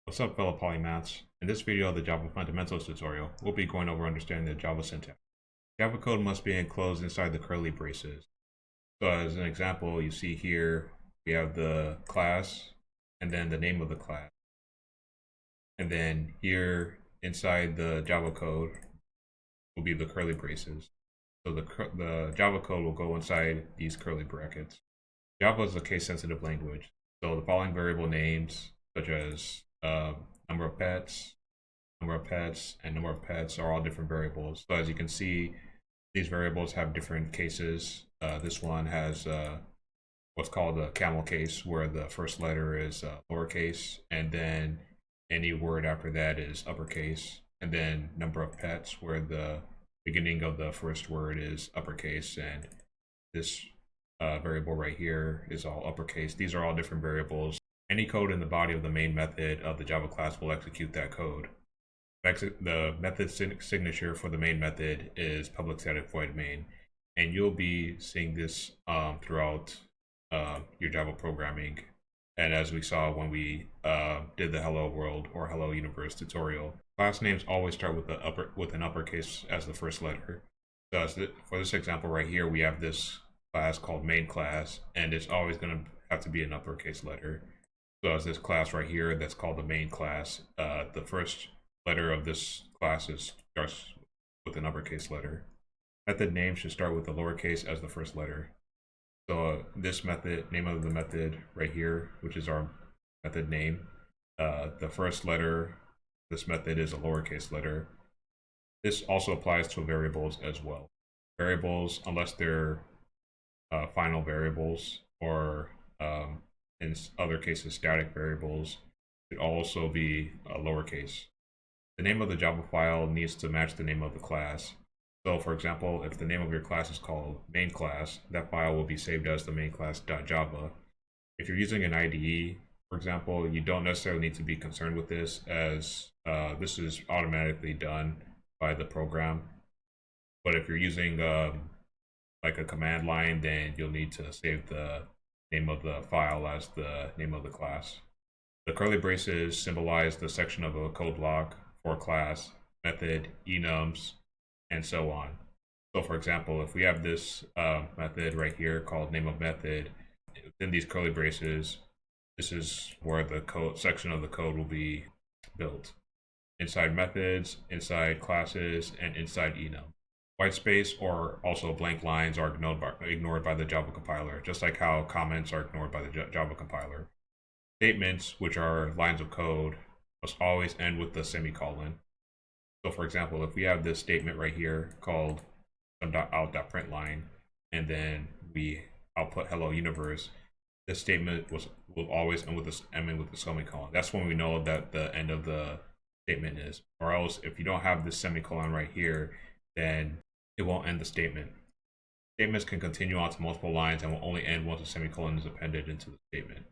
What's up, fellow polymaths? In this video of the Java Fundamentals tutorial, we'll be going over understanding the Java syntax. Java code must be enclosed inside the curly braces. So as an example, you see here, we have the class, and then the name of the class. And then here, inside the Java code, will be the curly braces. So the Java code will go inside these curly brackets. Java is a case-sensitive language. So the following variable names, such as number of pets, and number of pets are all different variables. So as you can see, these variables have different cases. This one has what's called a camel case, where the first letter is lowercase, and then any word after that is uppercase, and then number of pets, where the beginning of the first word is uppercase, and this variable right here is all uppercase. These are all different variables. Any code in the body of the main method of the Java class will execute that code. The method signature for the main method is public static void main, and you'll be seeing this throughout your Java programming. And as we saw when we did the Hello World or Hello Universe tutorial, class names always start with an uppercase as the first letter. So for this example right here, we have this class called main class, and it's always going to have to be an uppercase letter. So as this class right here that's called the main class, the first letter of this class starts with an uppercase letter. Method name should start with the lowercase as the first letter. So this method, name of the method right here, which is our method name, the first letter, this method is a lowercase letter. This also applies to variables as well. Variables, unless they're final variables or in other cases static variables, should also be lowercase. The name of the Java file needs to match the name of the class. So for example, if the name of your class is called main class, that file will be saved as the main class.java. If you're using an IDE, for example, you don't necessarily need to be concerned with this, as this is automatically done by the program. But if you're using like a command line, then you'll need to save the name of the file as the name of the class. The curly braces symbolize the section of a code block for class, method, enums, and so on. So for example, if we have this method right here called name of method, within these curly braces, this is where the code section of the code will be built. Inside methods, inside classes, and inside enum. White space or also blank lines are ignored by the Java compiler, just like how comments are ignored by the Java compiler. Statements, which are lines of code, must always end with the semicolon. So for example, if we have this statement right here called out.println, and then we output hello universe, this statement will always end with the semicolon. That's when we know that the end of the statement is. Or else, if you don't have this semicolon right here, then it won't end the statement. Statements can continue on to multiple lines and will only end once a semicolon is appended into the statement.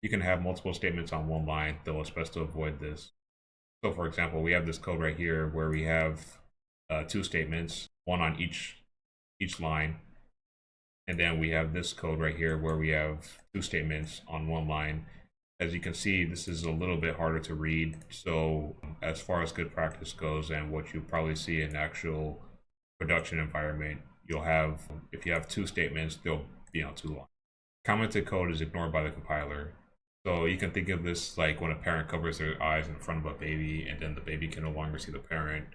You can have multiple statements on one line, though it's best to avoid this. So for example, we have this code right here where we have two statements, one on each line. And then we have this code right here where we have two statements on one line. As you can see, this is a little bit harder to read. So as far as good practice goes and what you probably see in actual production environment, you'll have, if you have two statements, they'll be on two lines. Commented code is ignored by the compiler. So you can think of this like when a parent covers their eyes in front of a baby, and then the baby can no longer see the parent.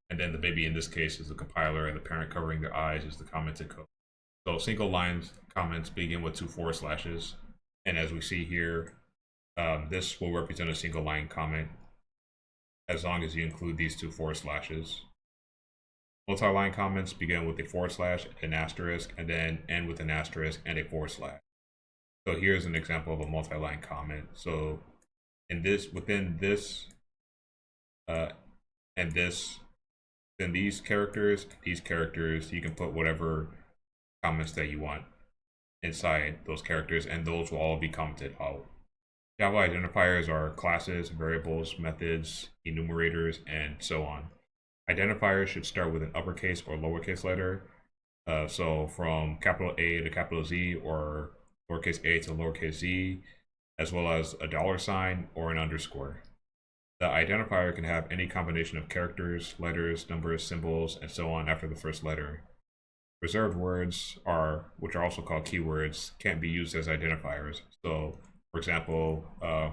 And then the baby in this case is the compiler, and the parent covering their eyes is the commented code. So single line comments begin with 2 forward slashes. And as we see here, this will represent a single line comment as long as you include these 2 forward slashes. Multi-line comments begin with a forward slash, an asterisk, and then end with an asterisk and a forward slash. So here's an example of a multi-line comment. So within these characters, you can put whatever comments that you want inside those characters, and those will all be commented out. Java identifiers are classes, variables, methods, enumerators, and so on. Identifiers should start with an uppercase or lowercase letter. So from capital A to capital Z, or lowercase a to lowercase z, as well as a $sign or an underscore. The identifier can have any combination of characters, letters, numbers, symbols, and so on after the first letter. Reserved words which are also called keywords, can't be used as identifiers. So, for example,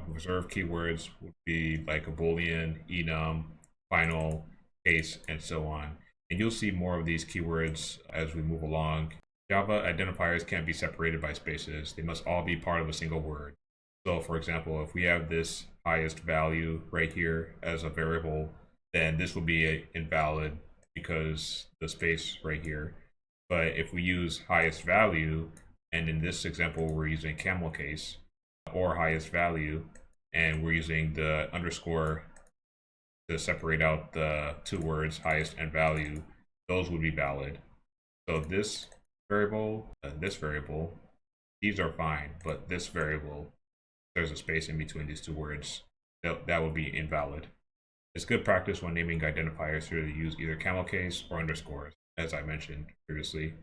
reserved keywords would be like a boolean, enum, final, case, and so on. And you'll see more of these keywords as we move along. Java identifiers can't be separated by spaces. They must all be part of a single word. So, for example, if we have this highest value right here as a variable, then this will be invalid because the space right here. But if we use highest value, and in this example we're using Camel Case, or highest value, and we're using the underscore to separate out the two words, highest and value, those would be valid. So this variable and this variable, these are fine, but this variable, there's a space in between these two words, that would be invalid. It's good practice when naming identifiers to use either camel case or underscores, as I mentioned previously.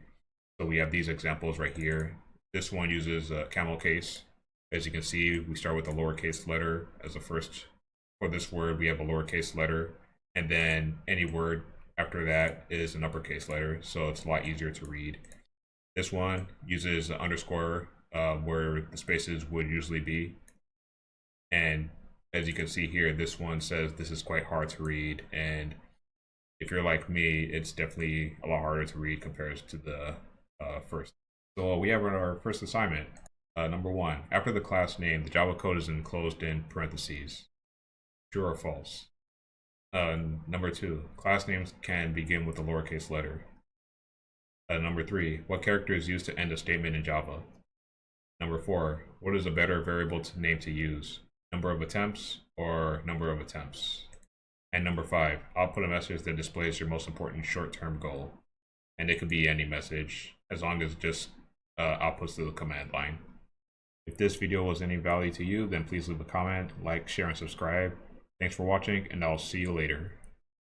So we have these examples right here. This one uses a camel case. As you can see, we start with a lowercase letter as the first. For this word, we have a lowercase letter, and then any word after that is an uppercase letter, so it's a lot easier to read. This one uses an underscore where the spaces would usually be. And as you can see here, this one says this is quite hard to read, and if you're like me, it's definitely a lot harder to read compared to the first. So we have our first assignment. Number 1, after the class name, the Java code is enclosed in parentheses. True or false? Number 2, class names can begin with a lowercase letter. Number 3, what character is used to end a statement in Java? Number 4, what is a better variable name to use? Number of attempts or number of attempts? And number 5, output a message that displays your most important short-term goal. And it could be any message, as long as it just outputs to the command line. If this video was any value to you, then please leave a comment, like, share, and subscribe. Thanks for watching, and I'll see you later.